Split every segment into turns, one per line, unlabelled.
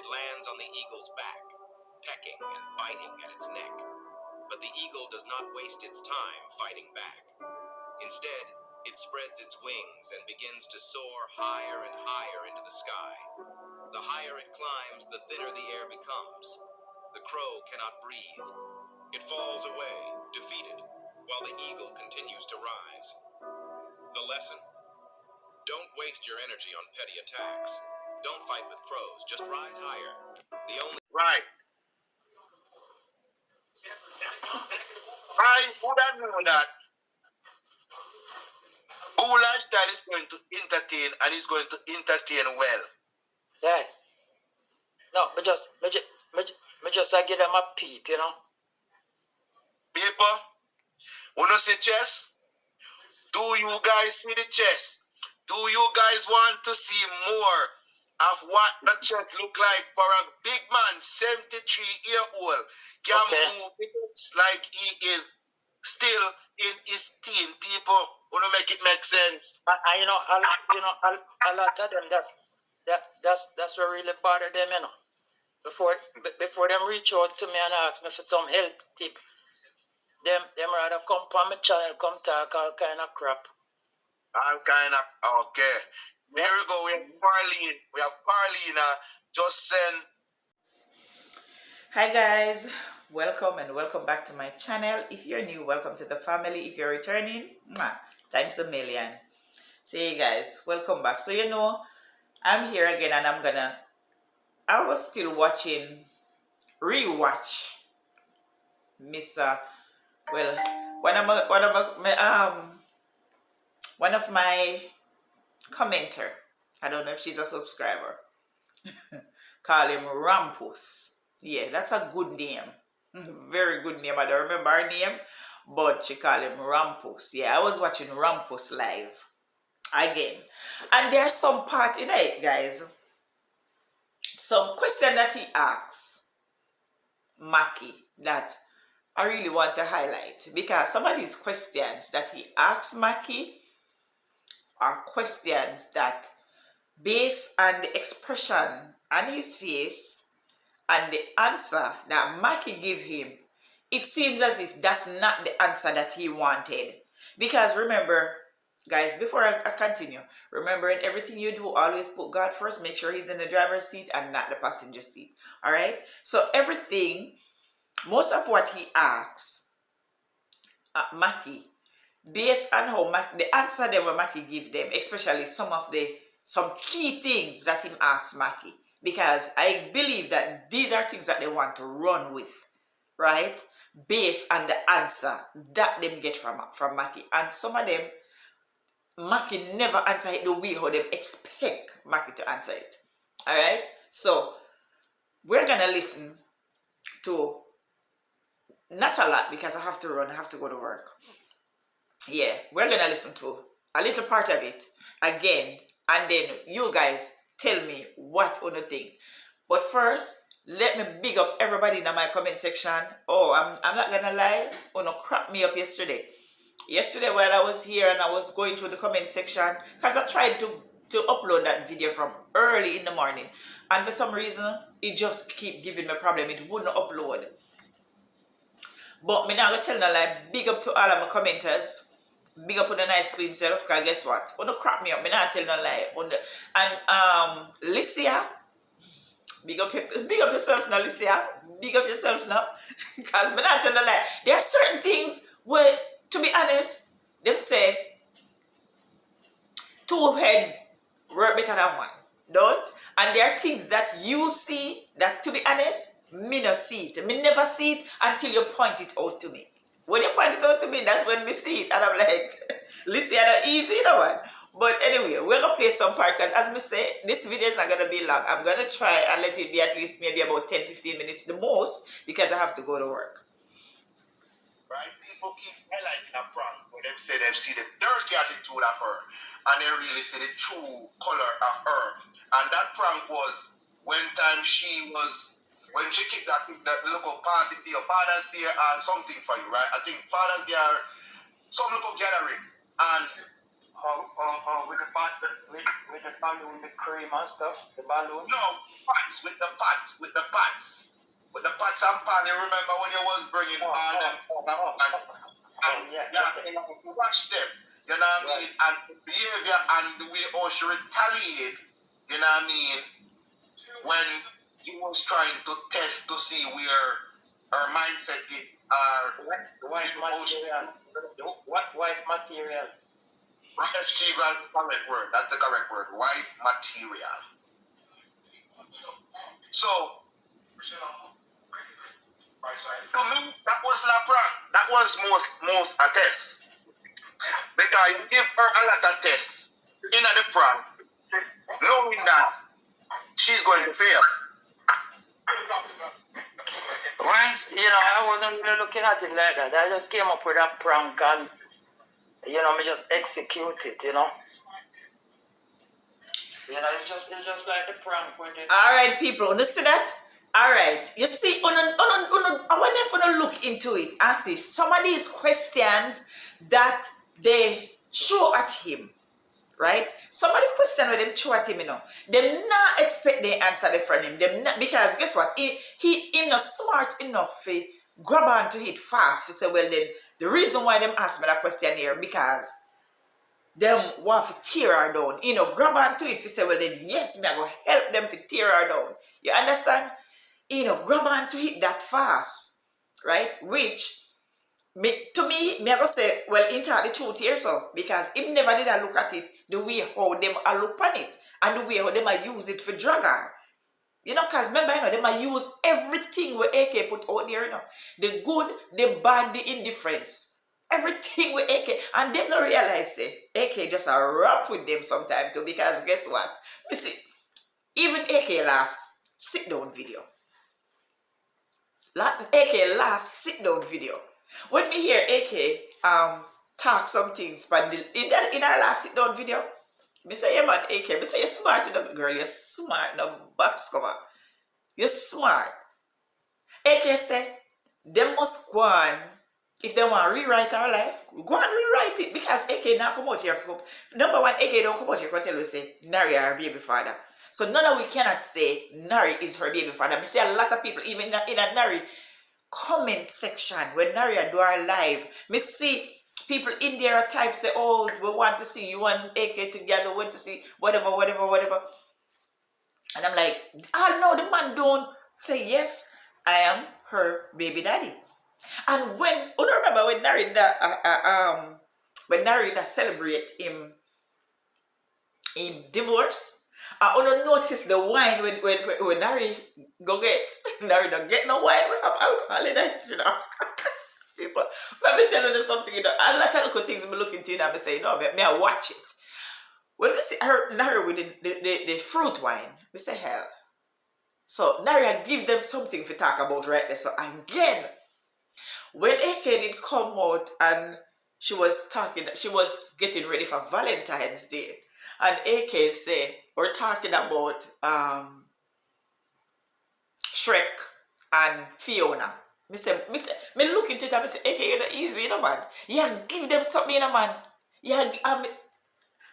It lands on the eagle's back, pecking and biting at its neck. But the eagle does not waste its time fighting back. Instead, it spreads its wings and begins to soar higher and higher into the sky. The higher it climbs, the thinner the air becomes. The crow cannot breathe. It falls away, defeated, while the eagle continues to rise. The lesson: don't waste your energy on petty attacks. Don't fight with crows, just rise higher. The only... Right. I would have known that Bull Lifestyle is going to entertain, and is going to entertain well.
Yeah. No, but just I give them a peep, you know.
People, wanna see chess? Do you guys see the chess? Do you guys want to see more of what the chess look like for a big man, 73-year-old, can move it like he is still in his teen? People, wanna make it make sense?
You know, a lot of them. That's what really bother them, you know. Before them reach out to me and ask me for some help tip, them rather come on my channel, come talk all kind of crap.
Okay. There we go. We have Carlina just send.
Hi guys, welcome and welcome back to my channel. If you're new, welcome to the family. If you're returning, thanks a million. So hey guys, welcome back. So you know, I'm here again and I was still rewatch Mr. Well, one of my commenter, I don't know if she's a subscriber, call him Rampus. Yeah, that's a good name. Very good name. I don't remember her name, but she called him Rampus. Yeah, I was watching Rampus live again. And there's some part in it, guys. Some question that he asks Maki that I really want to highlight, because some of these questions that he asks Maki are questions that, based on the expression on his face and the answer that Maki give him, it seems as if that's not the answer that he wanted. Because remember, guys, before I continue, remember, in everything you do, always put God first. Make sure he's in the driver's seat and not the passenger seat. All right? So everything, most of what he asks Maki, based on how the answer that Maki give them, especially some key things that him asks Maki, because I believe that these are things that they want to run with, right? Based on the answer that them get from Maki. And some of them, Maki never answer it the way how they expect Maki to answer it. Alright? So, we're gonna listen to, not a lot because I have to run, I have to go to work. Yeah, we're gonna listen to a little part of it again, and then you guys tell me what you think. But first, let me big up everybody in my comment section. Oh, I'm not gonna lie, crap me up yesterday. Yesterday while I was here and I was going through the comment section, because I tried to upload that video from early in the morning, and for some reason it just keep giving me a problem. It wouldn't upload. But me now gonna tell no lie, big up to all of my commenters. Big up on the nice clean self, because guess what? Crap me up, me not tell no lie. And Licia, big up yourself now, Licia. Big up yourself now. Because me not tell no lie. There are certain things where, to be honest, them say two head work better than one. Don't? And there are things that you see that, to be honest, me not see it. Me never see it until you point it out to me. When you point it out to me, that's when me see it. And I'm like, listen, not easy, you know what? But anyway, we're going to play some part, because as me say, this video is not going to be long. I'm going to try and let it be at least maybe about 10-15 minutes the most, because I have to go to work.
Right? People keep highlighting a prank where they say they've seen the dirty attitude of her, and they really see the true color of her. And that prank was when she kicked that local party for your Father's Day or something for you, right? I think Father's Day or some local gathering. And
With the balloon, the cream and stuff, the balloon.
No, pots, with the pots. With the pots and pan. You remember when you was bringing all them and you watch them, you know what I mean? And the behavior and the way how she retaliate, you know what I mean? When he was trying to test to see where her mindset is,
The wife material. What wife material?
Wife material, correct word. That's the correct word. Wife material. So, to me, that was not prank. That was most a test. Because you give her a lot of tests in the prank, knowing that she's going to fail.
Once, I wasn't really looking at it like that. I just came up with a prank and, me just execute it, it's just like the prank with it.
All right, people, you see that? All right, you see, I want to look into it and see some of these questions that they throw at him, right? Some of these questions where them throw at him, them not expect the answer from him. Them not, because guess what? He not smart enough to grab onto it fast to say, well, then the reason why them ask me that question here because them want to tear her down. Grab onto it to say, well, then yes, me I go help them to tear her down. You understand? Grab onto it that fast, right? Which, to me, I go say, well, into the truth here, so, because him never did I look at it the way how them a look on it, and the way how them a use it for drag her. Because remember, them a use everything where AK put out there, the good, the bad, the indifference. Everything with AK, and they don't realize it. AK just a rap with them sometime too, because guess what? You see, even AK last sit-down video. AK last sit-down video. When me hear AK talk some things, but in our last sit-down video, me say, yeah man, AK, me say, you're smart enough, girl, you're smart, no box cover. You're smart. AK say, they must go on. If they want to rewrite our life, go and rewrite it. Because AK now come out here. Number one, AK don't come out here and tell you, say, Nari her baby father. So none of we cannot say Nari is her baby father. I see a lot of people, even in a Nari comment section, when Nari do our live, me see people in there type say, oh, we want to see you and AK together, want to see whatever. And I'm like, no, the man don't say, yes, I am her baby daddy. And when, remember when Narida celebrate him divorce, I notice the wine when Nari go get, Nari don't get no wine, we have alcohol in it, People, let me tell you something, a lot of little things me look into and I say, no, me I watch it. When we see her, Nari with the fruit wine, we say, hell. So Nari give them something to talk about right there. So again, when AK did come out and she was getting ready for Valentine's Day, and AK say, we're talking about Shrek and Fiona. Me look into it and me say, AK, you're not easy, man. Yeah, give them something, man. Yeah,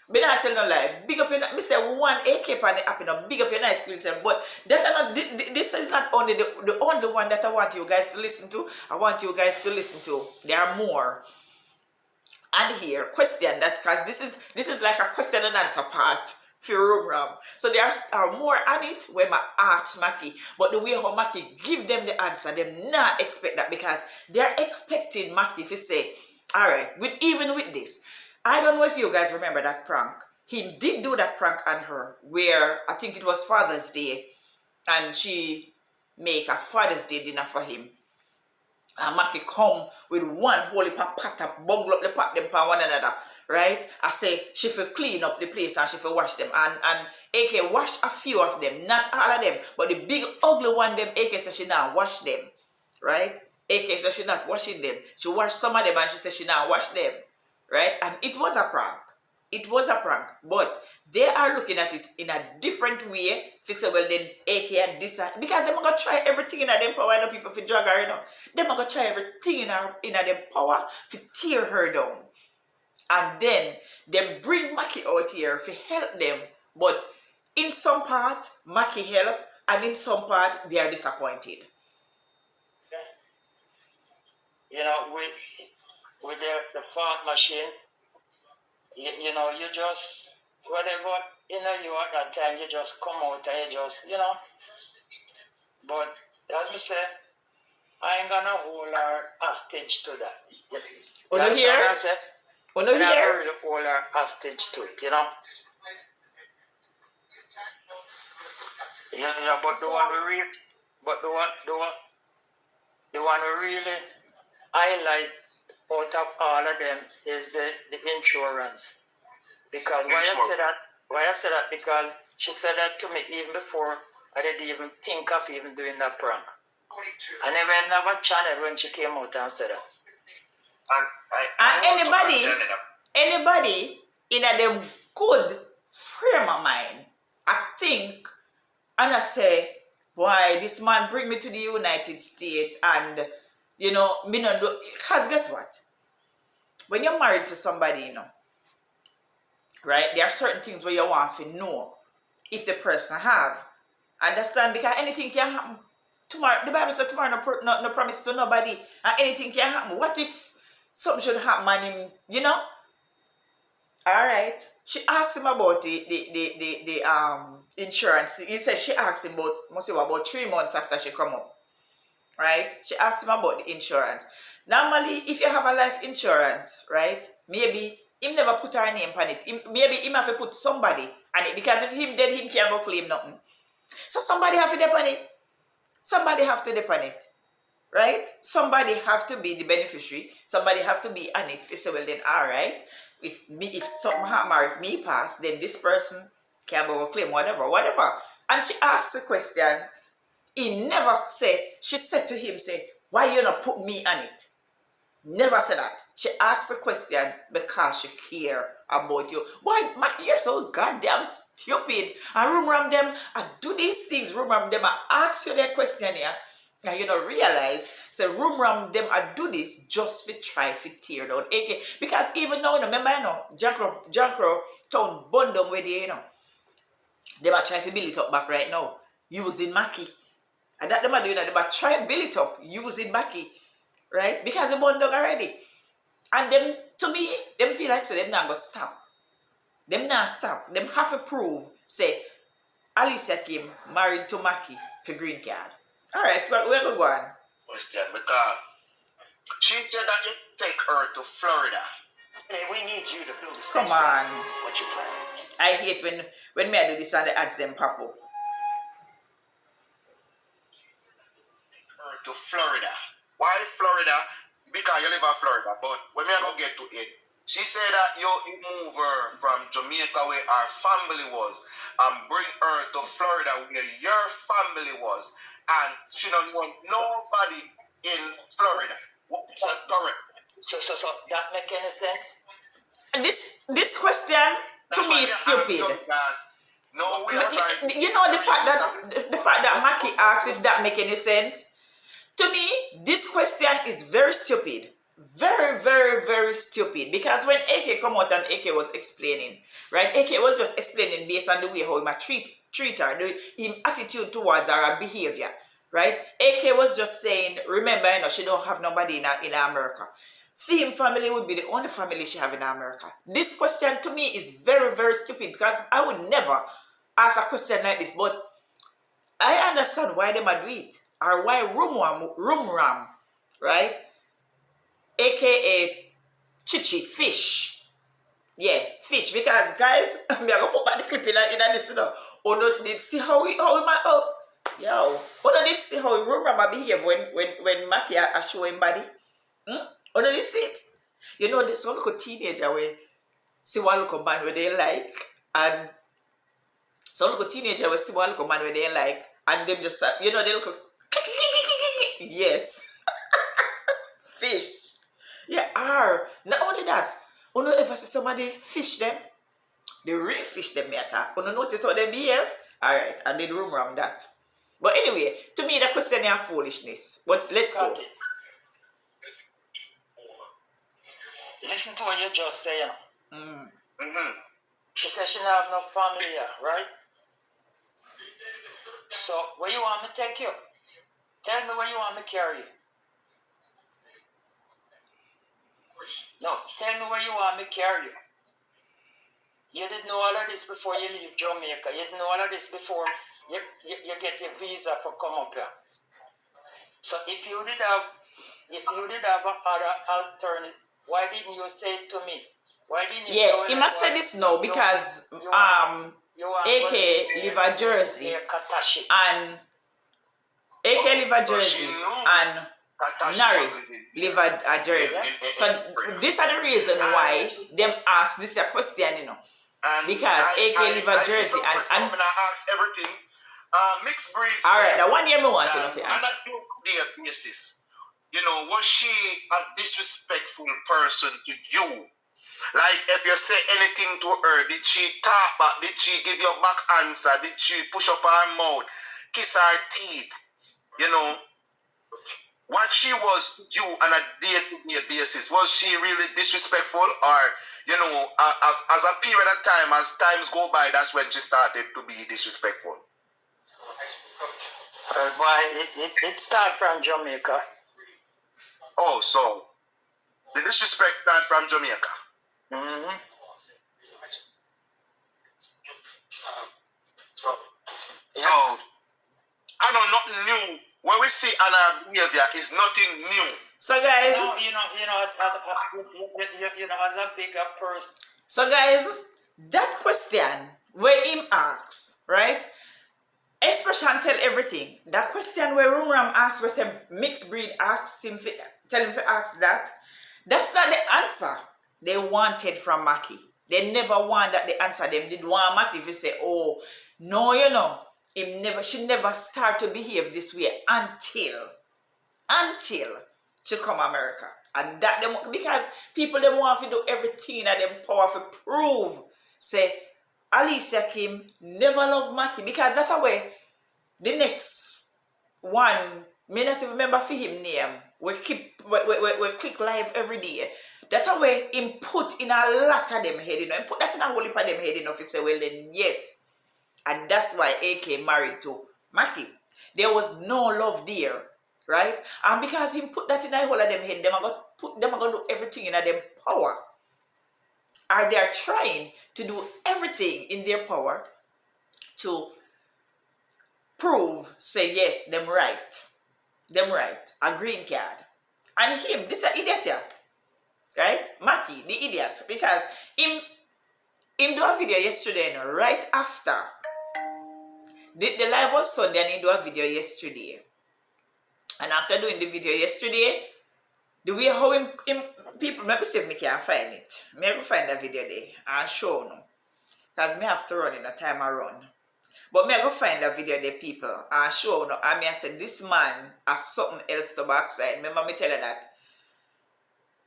me not tell no lie. Big up your, me say one AK pan the app, big up your nice Clinton. But that are not, this is not only the only one that I want you guys to listen to. I want you guys to listen to. There are more. And here, question that, because this is like a question and answer part for Room Ram. So there are more on it when I ask Maki. But the way how Maki give them the answer, them not expect that, because they're expecting Maki to say, alright, even with this, I don't know if you guys remember that prank. He did do that prank on her where I think it was Father's Day and she make a Father's Day dinner for him. And Maki come with one holy pot up, bungle up the pot them for one another, right? I say she will clean up the place and she will wash them. And AK wash a few of them, not all of them, but the big ugly one them, AK says she not wash them, right? AK says she not washing them. She wash some of them and she says she not wash them. Right? And it was a prank. It was a prank. But they are looking at it in a different way. They say, well, then AK and this. Because they're going to try everything in them power. I know people for drag her, They're going to try everything in them power to tear her down. and then them bring Mackie out here to help them, but in some part Mackie help, and in some part they are disappointed.
You know, with the fart machine, you know, you just whatever you know you at that time, you just come out and you just But as I say, I ain't gonna hold her hostage to that. You understand what I say? I'm not really hold her hostage to it, Yeah, but the one we read, but the one we really highlight out of all of them is the insurance. Because why I say that because she said that to me even before I didn't even think of even doing that prank. I never channeled when she came out and said that.
And anybody in a them good frame of mind, I think, and I say, why this man bring me to the United States, and me not do, because guess what? When you're married to somebody, right, there are certain things where you want to know if the person have. Understand? Because anything can happen. Tomorrow, the Bible says tomorrow no promise to nobody, and anything can happen. What if something should happen and him, Alright. She asked him about the insurance. He said she asked him about 3 months after she come up. Right? She asked him about the insurance. Normally, if you have a life insurance, right, maybe him never put her name on it. Maybe him have to put somebody on it, because if him dead, him can't go claim nothing. So somebody have to depend on it. Somebody have to depend on it. Right? Somebody have to be the beneficiary. Somebody have to be on it. So well then, alright. If something happen or if me pass, then this person can go claim whatever. And she asked the question. He never said, she said to him, why you not put me on it? Never said that. She asked the question because she care about you. Why, Mackie, you're so goddamn stupid. And rumor them, I do these things, rumor them, I ask you that question here. And you don't realize, rumor them, I do this just to try to tear down AK. Because even now, remember, Johncrow town bundle where they, they are trying to build it up back right now, using Mackie. And that them are doing that, they are trying to build it up using Mackie. Right? Because they bundle already. And them, to me, them feel like them not going to stop. Them not stop. Them have to prove, Alicia Kim married to Mackie for green card. Alright, well, we're going to go on.
Question, because she said that you take her to Florida.
Hey, we need you to build a
Come on.
What's your plan?
I hate when me I do this and the ads them pop up.
Take her to Florida. Why Florida? Because you live in Florida. But when me I go get to it, she said that you move her from Jamaica where our family was and bring her to Florida where your family was. And she don't want nobody in Florida. What's that correct?
So that make any sense?
And this question to me is stupid.
No, we are trying.
You know the fact that Mackie asks if that make any sense. To me, this question is very stupid. Very, very, very stupid. Because when AK come out and AK was explaining, right? AK was just explaining based on the way how he treat her, his attitude towards her behavior, right? AK was just saying, remember, she don't have nobody in America. Theme family would be the only family she have in America. This question to me is very, very stupid, because I would never ask a question like this, but I understand why they might do it, or why room ram, right? AKA chichi, fish. Yeah, fish. Because guys, I'm gonna put back the clip in this. Oh no, did see how we might yo. Oh no, did see how room ram behave when Mackie are showing body? Oh no, did see it? You know, there's some little teenager where see one little man where they like, and some little teenager will see one little man where they like, and them just they look yes. Fish. Yeah, not only that, you know, ever see somebody fish them, the real fish them matter. You know, notice how they behave? Alright, I did room around that. But anyway, to me, the question is foolishness. But let's go.
Listen to what you just say, you know.
Mm-hmm.
She said she don't have no family here, right? So, where you want me to take you? Tell me where you want me to carry you. No, tell me where you want me to carry you. You didn't know all of this before you leave Jamaica. You didn't know all of this before you get your visa for come up here. So if you did have another alternative, why didn't you say it to me? Why didn't you say
Yeah, he must say this now because AK live a Jersey and AK live a Jersey and Nari live a Jersey. So these are the reason why them ask this a question, you know. Because AK live a Jersey and
ask everything. Mixed breed.
Alright, the 1 year me want to know if you ask.
On a basis, you know, was she a disrespectful person to you? Like, if you say anything to her, did she talk back? Did she give you back answer? Did she push up her mouth, kiss her teeth? You know, what she was you on a day-to-day basis, was she really disrespectful? Or, you know, as a period of time, as times go by, that's when she started to be disrespectful?
Why it started from Jamaica.
Oh, so the disrespect started from Jamaica.
Mm-hmm.
So, I know nothing new. What we see on our behavior is nothing new.
So guys,
You know, as a bigger person.
So guys, that question where him asks, right? Expression tell everything. That question where Rumram asks, where some mixed breed asked him, tell him to ask that. That's not the answer they wanted from Mackie. They never want that the answer. Them did want Mackie to say, oh, no, you know, she never start to behave this way until she come America. And that them, because people them want to do everything that them power to prove. Say, Alicia Kim never loved Mackie. Because that's a way the next one, may not remember for him name. We click live every day. That's a way him put in a lot of them head, you know. Him put that in a whole heap of them head, you know, if you say, well then yes. And that's why AK married to Mackie. There was no love there. Right? And because he put that in the whole of them head, them are going to do everything in them power. Or they are trying to do everything in their power to prove, say yes, them right. A green card. And him, this is an idiot here. Right? Mackie, the idiot. Because him do a video yesterday, you know, right after. The live was Sunday and he do a video yesterday. And after doing the video yesterday, the way how him people, maybe see if me can find it. Maybe find that video there and show you. Because me have to run in the time I run. But me go find that video there, people, and show you. And me I said, this man has something else to backside. Remember me tell you that.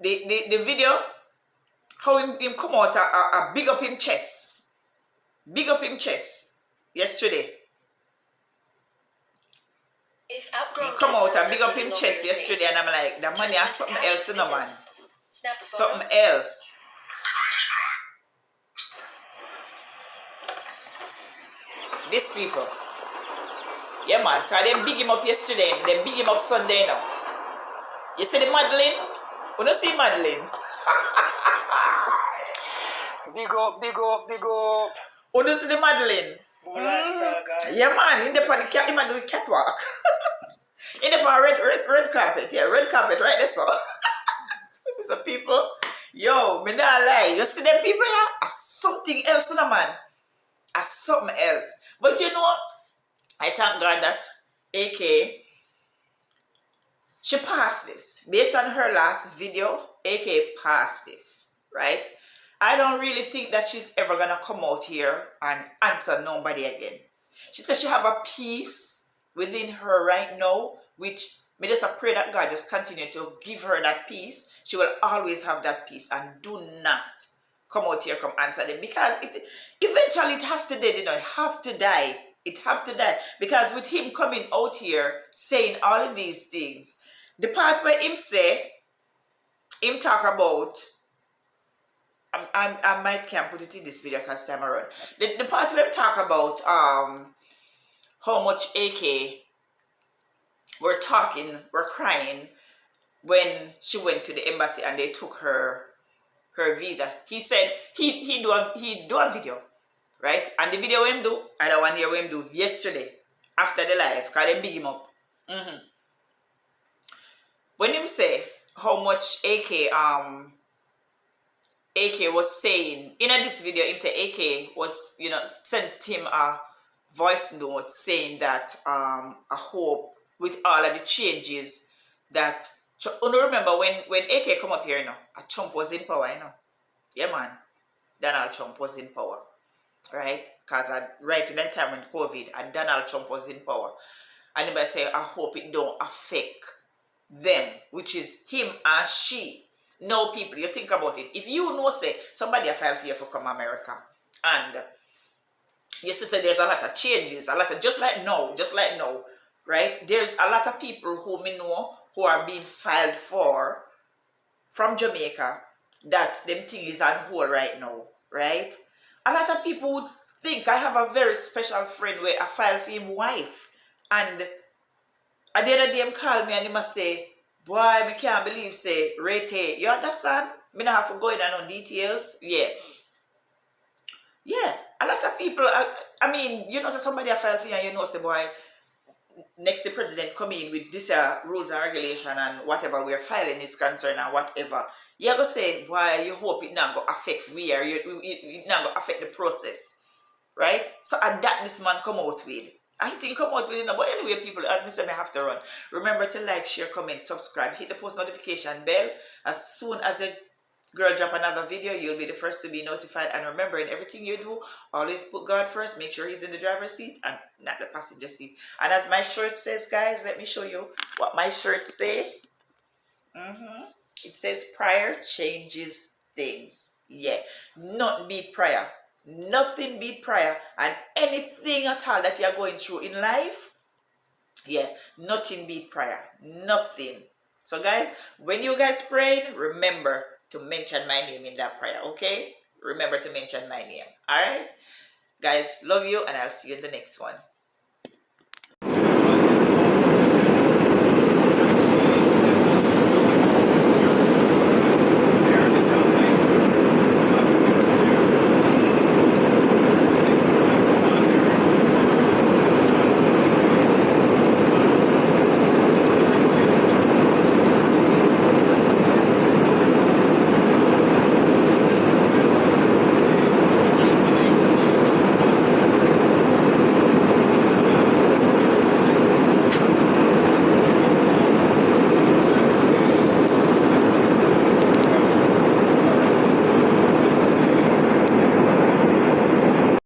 The video, how him come out a big up him chest. Big up him chest yesterday. Come out and big up him chest yesterday, and I'm like, the money has something else in the man. Something else. These people. Yeah man, because they big him up yesterday, they big him up Sunday now. You see the Madeline? You don't see Madeline?
Big up.
You don't see the Madeline? Yeah man, in the pan, he might do catwalk. In the pan, red carpet, yeah, red carpet right there, so. So people, yo, me not lie, you see them people here? As something else, no man. As something else. But you know, I thank God that AK, she passed this. Based on her last video, AK passed this, right? I don't really think that she's ever gonna come out here and answer nobody again. She says she have a peace within her right now, which me just pray that God just continue to give her that peace. She will always have that peace, and do not come out here, come answer them, because eventually it have to die, you know, it have to die. It have to die. Because with him coming out here saying all of these things, the part where him say, him talk about I might can't put it in this video because time around. The part where we talk about how much AK were crying when she went to the embassy and they took her visa. He said he do a video, right? And the video him do, and the one here him do yesterday after the live, cause them big him up. When him say how much AK was saying in this video, him say AK was sent him a voice note saying that I hope with all of the changes that remember when AK come up here Trump was in power, yeah man, Donald Trump was in power, right? Because right in that time when COVID and Donald Trump was in power, and anybody say I hope it don't affect them, which is him and she. No, people, you think about it. If you know, say, somebody a file for you for come America, and you say there's a lot of changes, a lot of, just like now, right? There's a lot of people who me know who are being filed for from Jamaica that them thing is on hold right now, right? A lot of people would think I have a very special friend where I file for him wife, and at the other day him call me and he must say, boy, I can't believe say rate. You understand? Me not have to go in on details. Yeah. A lot of people I mean, say somebody a file for you and say boy, next the president come in with this rules and regulation and whatever we're filing is concerned and whatever. You go say, boy, you hope it not go affect we or it not go affect the process. Right? So at that this man come out with. I think come out with it now. But anyway, people, as me say, I have to run. Remember to like, share, comment, subscribe, hit the post notification bell. As soon as a girl drop another video, you'll be the first to be notified. And remember, in everything you do, always put God first. Make sure he's in the driver's seat and not the passenger seat. And as my shirt says, guys, let me show you what my shirt say. It says prayer changes things. Yeah, not beat prayer. Nothing beat prayer, and anything at all that you're going through in life, nothing beat prayer. Nothing. So guys, when you guys pray, remember to mention my name in that prayer, okay? Remember to mention my name. All right? Guys, love you, and I'll see you in the next one.